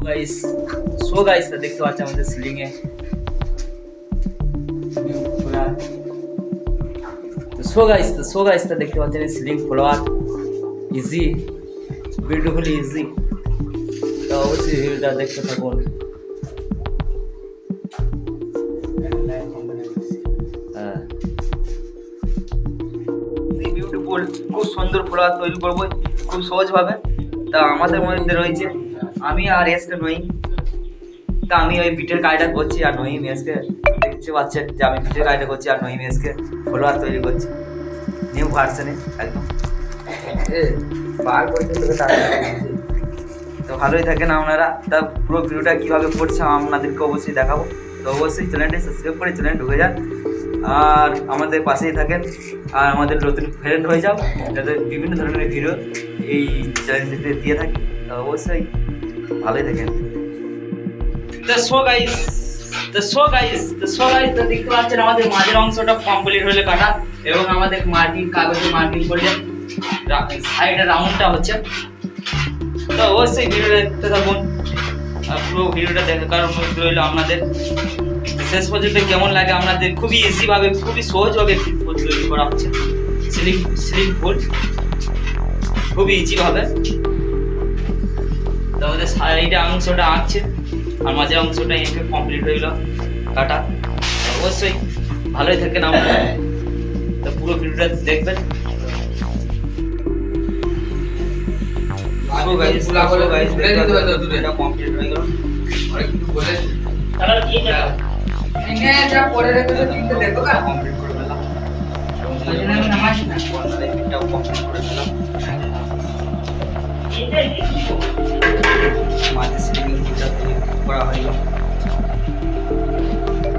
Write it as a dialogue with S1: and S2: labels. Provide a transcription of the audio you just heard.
S1: Guys দেখতে পাচ্ছি আমাদের সিলিং এ খোলা। সো গাইস দেখতে পাচ্ছেন সিলিং খোলা ইজি, বিউটিফুলি ইজি। তো অবশ্যই ভিডিওটা দেখতে থাকুন। বিউটিফুল, খুব সুন্দর ফ্লোয়ার তৈরি করবো খুব সহজভাবে। তা আমাদের মধ্যে রয়েছে আমি আর এসকে নই। তা আমি ওই বিটের কাজটা করছি আর নহিম এসকে দেখতে পাচ্ছেন যে আমি বিটের কাজটা করছি আর নহিম এসকে ফলোয়ার তৈরি করছি নিউ ভার্সনে একদম। বার করতে তো ভালোই থাকেন আপনারা। তা পুরো ভিডিওটা কীভাবে করছে আপনাদেরকে অবশ্যই দেখাবো। তো অবশ্যই চ্যানেলটি সাবস্ক্রাইব করে চ্যানেল ঢুকে যান আর আমাদের পাশেই থাকেন আর আমাদের নতুন ফ্রেন্ড হয়ে যাও, যাতে বিভিন্ন ধরনের ভিডিও এই চ্যানেলটিতে দিয়ে থাকি। তো অবশ্যই ভালোই থাকেন। তো দেখতে পাচ্ছেন আমাদের মাঝের অংশটা কমপ্লিট হলে কাটা এবং আমাদের মার্কিং কাগজে মার্কিং করলে সাইডের রাউন্ডটা হচ্ছে। তো অবশ্যই ভিডিওটা দেখতে থাকুন আর পুরো ভিডিওটা দেখার অনুরোধ রইল আপনাদের। শেষ পর্যন্ত কেমন লাগে আপনাদের, খুবই ইজি ভাবে খুবই সহজভাবে ফুল তৈরি করা হচ্ছে। সিলিং ফুল খুবই ইজি ভাবে। তো আমাদের সাইডে অংশটা আঁকছে আর মাঝের অংশটা এঁকে কমপ্লিট হয়ে গেল কাটা। অবশ্যই ভালোই থাকেন আপনারা। তো পুরো ভিডিওটা দেখবেন। কমপ্লিট হয়ে গেল। যা পরে রেখেছে কিন্তু দেখো না কমপ্লিট করে দিলাম। আমি নামাজি না এটাও কমপ্লিট করে দিলাম। মাঝে